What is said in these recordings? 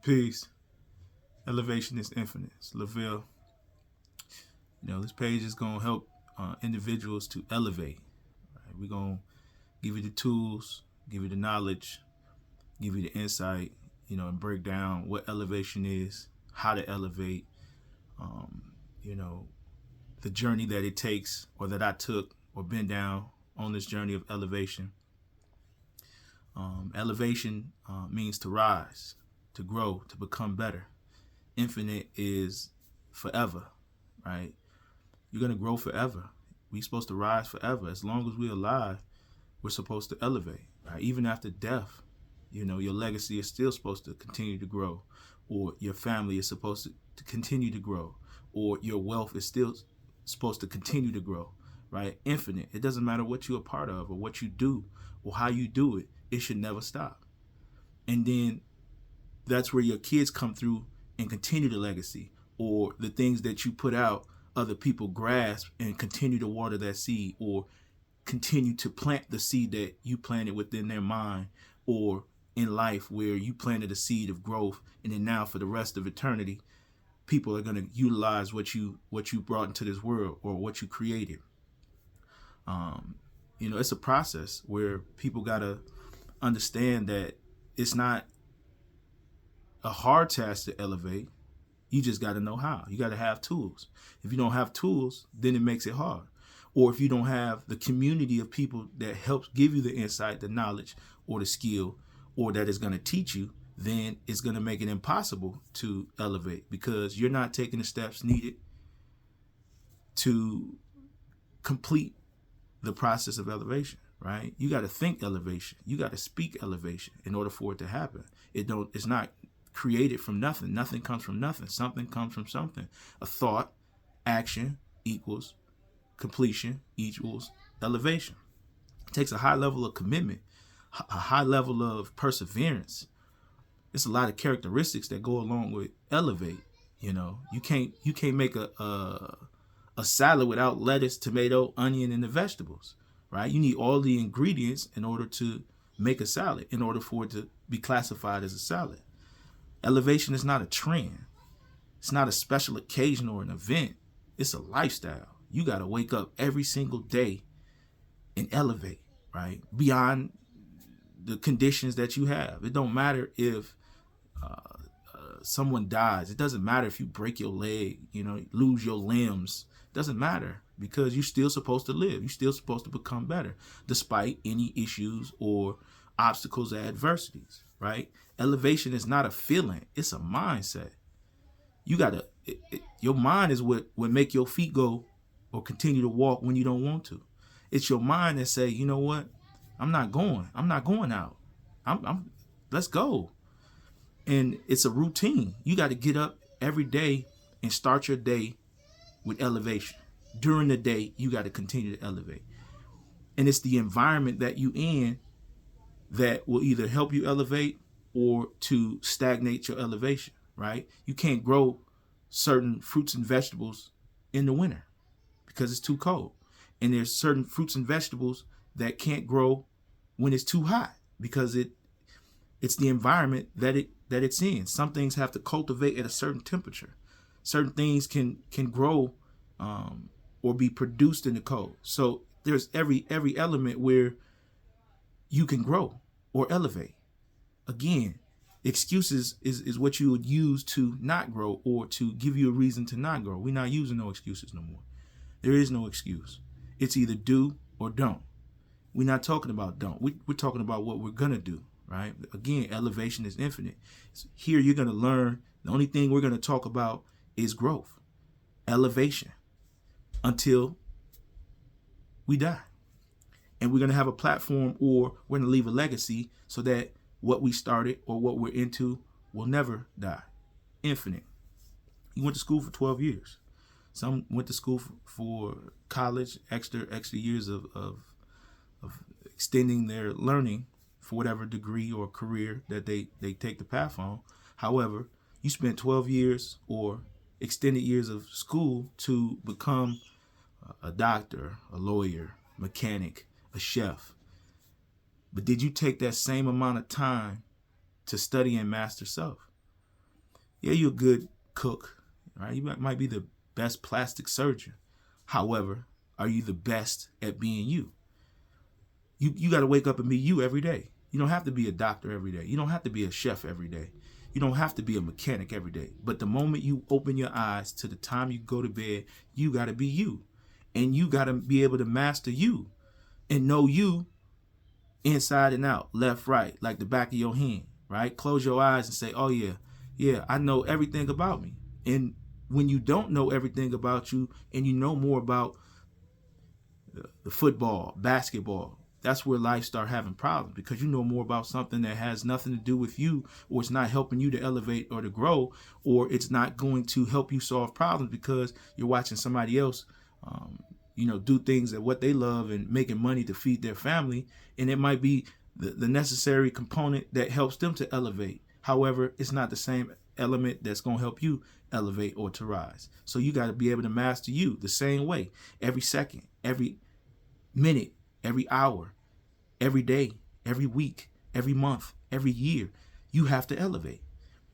Peace. Elevation is infinite. It's Lavelle. This page is gonna help individuals to elevate. Right? We're gonna give you the tools, give you the knowledge, give you the insight. And break down what elevation is, how to elevate. Um, you know, the journey that it takes, or that I took, or been down on this journey of elevation. Elevation means to rise, to grow, to become better. Infinite is forever, right? You're gonna grow forever. We're supposed to rise forever. As long as we're alive, we're supposed to elevate, right? Even after death, your legacy is still supposed to continue to grow, or your family is supposed to continue to grow, or your wealth is still supposed to continue to grow, right? Infinite. It doesn't matter what you're a part of, or what you do, or how you do it. It should never stop. And then that's where your kids come through and continue the legacy, or the things that you put out, other people grasp and continue to water that seed, or continue to plant the seed that you planted within their mind, or in life where you planted a seed of growth, and then now for the rest of eternity, people are going to utilize what you brought into this world, or what you created. It's a process where people got to understand that it's not a hard task to elevate. You just got to know how. You got to have tools. If you don't have tools, then it makes it hard. Or if you don't have the community of people that helps give you the insight, the knowledge, or the skill, or that is going to teach you, then it's going to make it impossible to elevate, because you're not taking the steps needed to complete the process of elevation, right? You got to think elevation. You got to speak elevation in order for it to happen. It's not created from nothing. Nothing comes from nothing. Something comes from something. A thought, action equals completion equals elevation. It takes a high level of commitment, a high level of perseverance. It's a lot of characteristics that go along with elevate. You can't make a salad without lettuce, tomato, onion, and the vegetables, right? You need all the ingredients in order to make a salad, in order for it to be classified as a salad. Elevation is not a trend. It's not a special occasion or an event. It's a lifestyle. You got to wake up every single day and elevate, right? Beyond the conditions that you have. It don't matter if someone dies. It doesn't matter if you break your leg, lose your limbs. It doesn't matter, because you're still supposed to live. You're still supposed to become better despite any issues or obstacles or adversities, right? Elevation is not a feeling. It's a mindset. You gotta, your mind is what make your feet go or continue to walk when you don't want to. It's your mind that say, you know what? I'm not going out. Let's go. And it's a routine. You got to get up every day and start your day with elevation. During the day, you got to continue to elevate. And it's the environment that you in that will either help you elevate or to stagnate your elevation, right? You can't grow certain fruits and vegetables in the winter because it's too cold. And there's certain fruits and vegetables that can't grow when it's too hot, because it's the environment that it's in. Some things have to cultivate at a certain temperature. Certain things can grow or be produced in the cold. So there's every element where you can grow or elevate. Again, excuses is what you would use to not grow, or to give you a reason to not grow. We're not using no excuses no more. There is no excuse. It's either do or don't. We're not talking about don't. We're talking about what we're going to do, right? Again, elevation is infinite. Here you're going to learn. The only thing we're going to talk about is growth, elevation, until we die. And we're going to have a platform, or we're going to leave a legacy, so that what we started or what we're into will never die. Infinite. You went to school for 12 years. Some went to school for college, extra years of extending their learning for whatever degree or career that they take the path on. However, you spent 12 years or extended years of school to become a doctor, a lawyer, mechanic, a chef. But did you take that same amount of time to study and master self? Yeah, you're a good cook, right? You might be the best plastic surgeon. However, are you the best at being you? You got to wake up and be you every day. You don't have to be a doctor every day. You don't have to be a chef every day. You don't have to be a mechanic every day. But the moment you open your eyes to the time you go to bed, you got to be you. And you got to be able to master you and know you inside and out, left, right, like the back of your hand, right? Close your eyes and say, oh, yeah, I know everything about me. And when you don't know everything about you and you know more about the football, basketball, that's where life start having problems, because you know more about something that has nothing to do with you, or it's not helping you to elevate or to grow, or it's not going to help you solve problems because you're watching somebody else do things that what they love and making money to feed their family. And it might be the necessary component that helps them to elevate. However, it's not the same element that's going to help you elevate or to rise. So you got to be able to master you the same way, every second, every minute, every hour, every day, every week, every month, every year. You have to elevate.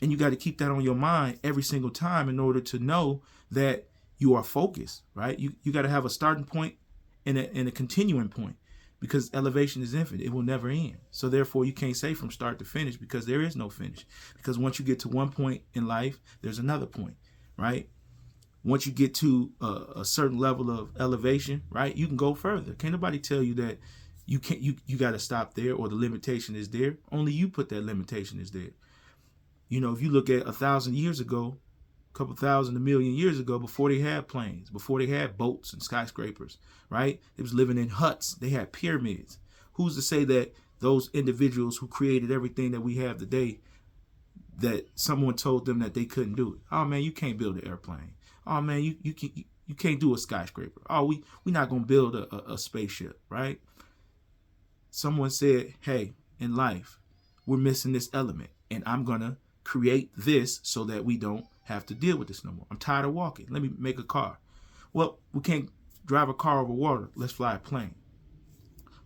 And you got to keep that on your mind every single time in order to know that you are focused, right? You got to have a starting point and a continuing point, because elevation is infinite. It will never end. So therefore, you can't say from start to finish, because there is no finish. Because once you get to one point in life, there's another point, right? Once you get to a certain level of elevation, right, you can go further. Can't nobody tell you that you can't. You got to stop there, or the limitation is there. Only you put that limitation is there. If you look at 1,000 years ago, a couple thousand, a million years ago, before they had planes, before they had boats and skyscrapers, right? They was living in huts. They had pyramids. Who's to say that those individuals who created everything that we have today, that someone told them that they couldn't do it? Oh man, you can't build an airplane. Oh man, you can't do a skyscraper. Oh, we're not gonna build a spaceship, right? Someone said, hey, in life, we're missing this element, and I'm gonna create this so that we don't have to deal with this no more. I'm tired of walking. Let me make a car. Well, we can't drive a car over water. Let's fly a plane.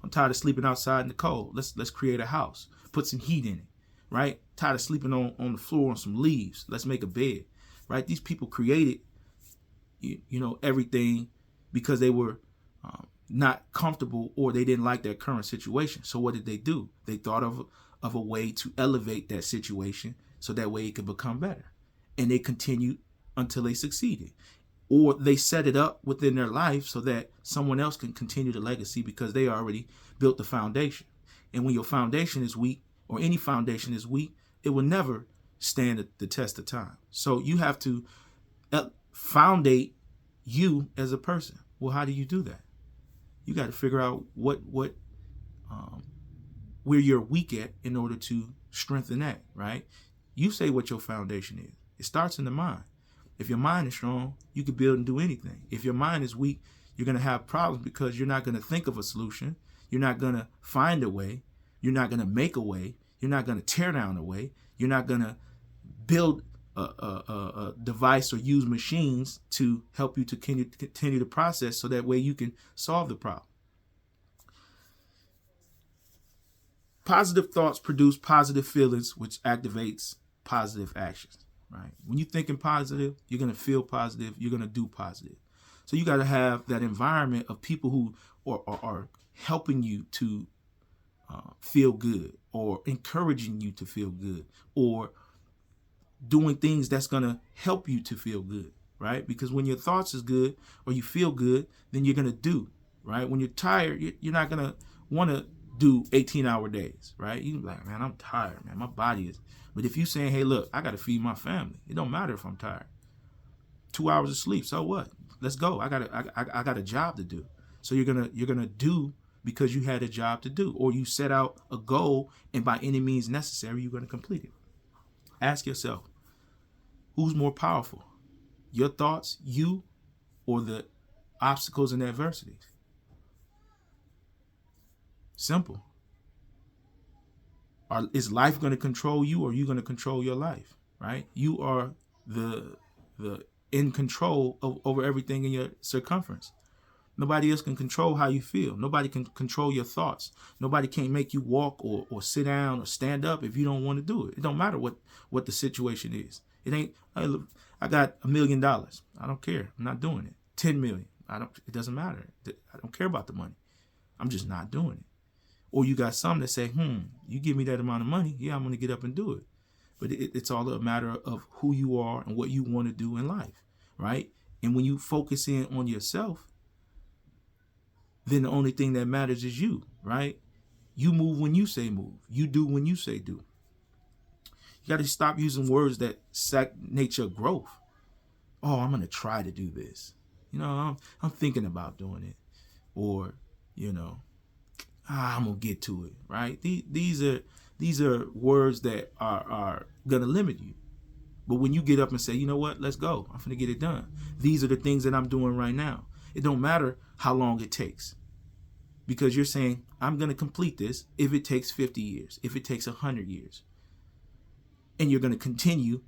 I'm tired of sleeping outside in the cold. Let's create a house. Put some heat in it, right? Tired of sleeping on the floor on some leaves. Let's make a bed, right? These people created, everything because they were not comfortable, or they didn't like their current situation. So what did they do? They thought of a way to elevate that situation so that way it could become better. And they continued until they succeeded. Or they set it up within their life so that someone else can continue the legacy, because they already built the foundation. And when your foundation is weak, or any foundation is weak, it will never stand the test of time. So you have to foundate you as a person. Well, how do you do that? You got to figure out where you're weak at in order to strengthen that, right? You say what your foundation is. It starts in the mind. If your mind is strong, you can build and do anything. If your mind is weak, you're going to have problems, because you're not going to think of a solution. You're not going to find a way. You're not going to make a way. You're not going to tear down a way. You're not going to build a device or use machines to help you to continue the process, so that way you can solve the problem. Positive thoughts produce positive feelings, which activates positive actions, right? When you're thinking positive, you're going to feel positive. You're going to do positive. So you got to have that environment of people who are helping you to feel good, or encouraging you to feel good, or doing things that's going to help you to feel good, right? Because when your thoughts is good, or you feel good, then you're going to do, right? When you're tired, you're not going to want to do 18-hour days, right? You're like, man, I'm tired, man. My body is. But if you're saying, hey, look, I got to feed my family. It don't matter if I'm tired. 2 hours of sleep, so what? Let's go. I got a job to do. So you're gonna do because you had a job to do, or you set out a goal, and by any means necessary, you're going to complete it. Ask yourself, who's more powerful? Your thoughts, you, or the obstacles and adversities? Simple. Is life going to control you, or are you going to control your life? Right? You are the in control over everything in your circumference. Nobody else can control how you feel. Nobody can control your thoughts. Nobody can make you walk or sit down or stand up if you don't want to do it. It don't matter what the situation is. It ain't, hey, look, I got $1 million. I don't care. I'm not doing it. 10 million. It doesn't matter. I don't care about the money. I'm just not doing it. Or you got some that say, you give me that amount of money, yeah, I'm going to get up and do it. But it's all a matter of who you are and what you want to do in life, right? And when you focus in on yourself, then the only thing that matters is you, right? You move when you say move. You do when you say do. You got to stop using words that stagnate your growth. Oh, I'm going to try to do this. I'm thinking about doing it. Or, I'm going to get to it, right? These are words that are going to limit you. But when you get up and say, you know what, let's go. I'm going to get it done. These are the things that I'm doing right now. It don't matter how long it takes. Because you're saying, I'm going to complete this if it takes 50 years, if it takes 100 years. And you're going to continue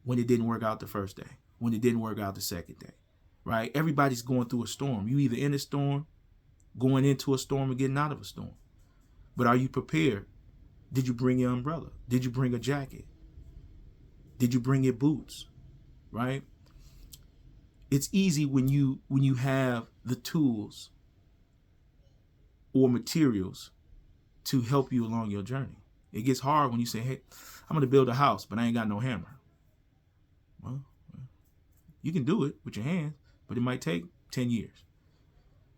when it didn't work out the first day, when it didn't work out the second day, right? Everybody's going through a storm. You either in a storm, going into a storm, or getting out of a storm. But are you prepared? Did you bring your umbrella? Did you bring a jacket? Did you bring your boots? Right? It's easy when you have the tools or materials to help you along your journey. It gets hard when you say, hey, I'm going to build a house, but I ain't got no hammer. Well, you can do it with your hands, but it might take 10 years.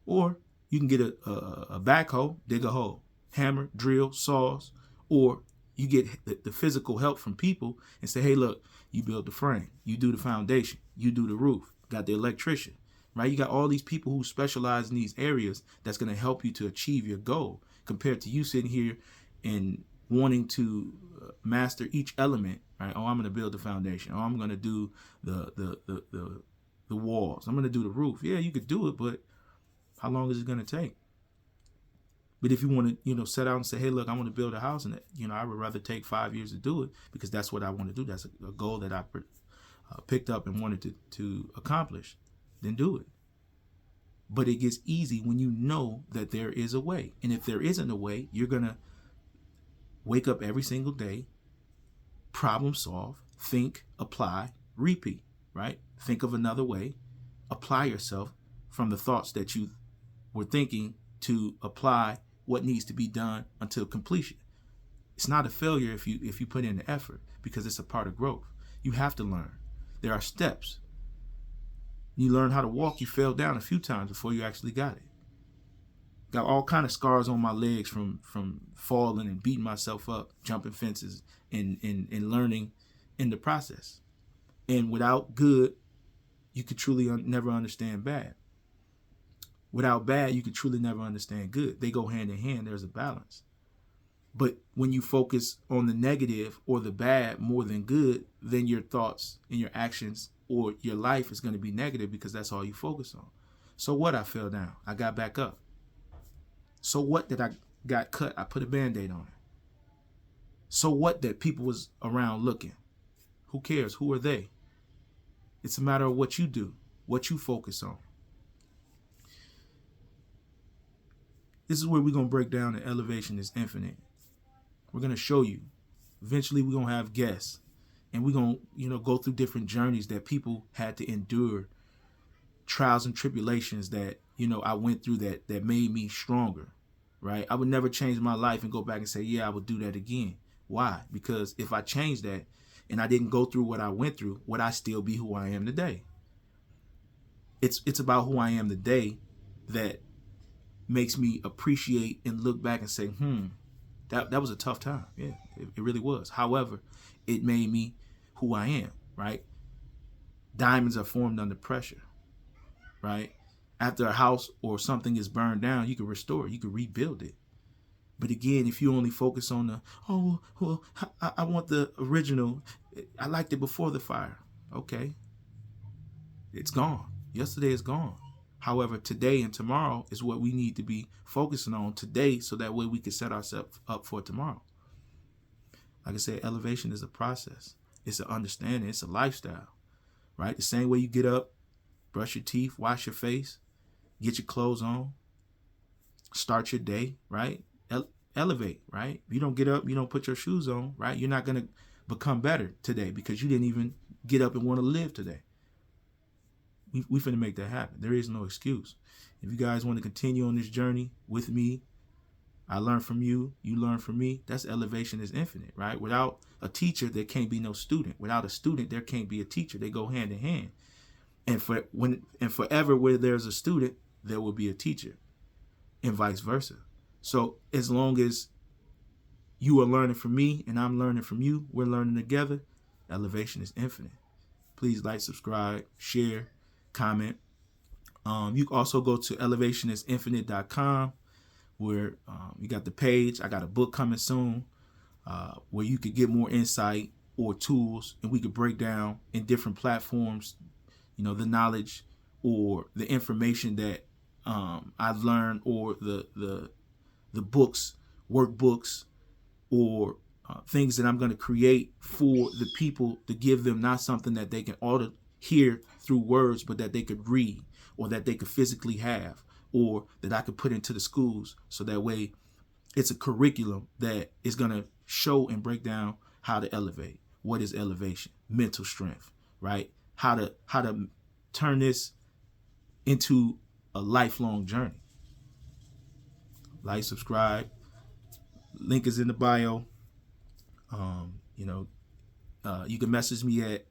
Or you can get a backhoe, dig a hole, hammer, drill, saws, or you get the physical help from people and say, hey, look, you build the frame, you do the foundation, you do the roof, got the electrician, right? You got all these people who specialize in these areas that's going to help you to achieve your goal, compared to you sitting here and wanting to master each element, right? Oh, I'm going to build the foundation. Oh, I'm going to do the walls. I'm going to do the roof. Yeah, you could do it, but how long is it going to take? But if you want to, set out and say, hey, look, I want to build a house, and I would rather take 5 years to do it because that's what I want to do. That's a goal that I picked up and wanted to accomplish. Then do it. But it gets easy when you know that there is a way. And if there isn't a way, you're going to wake up every single day, problem solve, think, apply, repeat, right? Think of another way, apply yourself from the thoughts that you were thinking to apply what needs to be done until completion. It's not a failure if you put in the effort, because it's a part of growth. You have to learn. There are steps. You learn how to walk, you fell down a few times before you actually got it. Got all kind of scars on my legs from falling and beating myself up, jumping fences, and learning in the process. And without good, you could truly never understand bad. Without bad, you could truly never understand good. They go hand in hand. There's a balance. But when you focus on the negative or the bad more than good, then your thoughts and your actions or your life is going to be negative, because that's all you focus on. So what? I fell down. I got back up. So what that I got cut? I put a Band-Aid on it. So what that people was around looking? Who cares? Who are they? It's a matter of what you do, what you focus on. This is where we're going to break down that elevation is infinite. We're going to show you. Eventually, we're going to have guests. And we're going to, go through different journeys that people had to endure. Trials and tribulations that, I went through that made me stronger, right? I would never change my life and go back and say, yeah, I would do that again. Why? Because if I changed that and I didn't go through what I went through, would I still be who I am today? It's about who I am today that makes me appreciate and look back and say, that was a tough time. Yeah, it really was. However, it made me who I am, right? Diamonds are formed under pressure, right? After a house or something is burned down, you can restore it. You can rebuild it. But again, if you only focus on I want the original. I liked it before the fire. Okay. It's gone. Yesterday is gone. However, today and tomorrow is what we need to be focusing on today, so that way we can set ourselves up for tomorrow. Like I said, elevation is a process. It's an understanding. It's a lifestyle, right? The same way you get up, brush your teeth, wash your face, get your clothes on, start your day, right? Elevate, right? If you don't get up, you don't put your shoes on, right? You're not going to become better today because you didn't even get up and want to live today. We finna make that happen. There is no excuse. If you guys want to continue on this journey with me, I learn from you, you learn from me. That's elevation is infinite, right? Without a teacher, there can't be no student. Without a student, there can't be a teacher. They go hand in hand. And forever where there's a student, there will be a teacher, and vice versa. So as long as you are learning from me and I'm learning from you, we're learning together, elevation is infinite. Please like, subscribe, share, comment. You can also go to elevationisinfinite.com where you got the page. I got a book coming soon where you could get more insight or tools, and we could break down in different platforms, the knowledge or the information that I've learned, or the books, workbooks, or things that I'm going to create for the people to give them not something that they can hear through words, but that they could read, or that they could physically have, or that I could put into the schools. So that way it's a curriculum that is going to show and break down how to elevate. What is elevation? Mental strength, right? How to turn this into a lifelong journey. Like, subscribe. Link is in the bio. You can message me at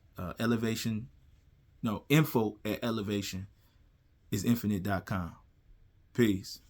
info@elevationisinfinite.com. Peace.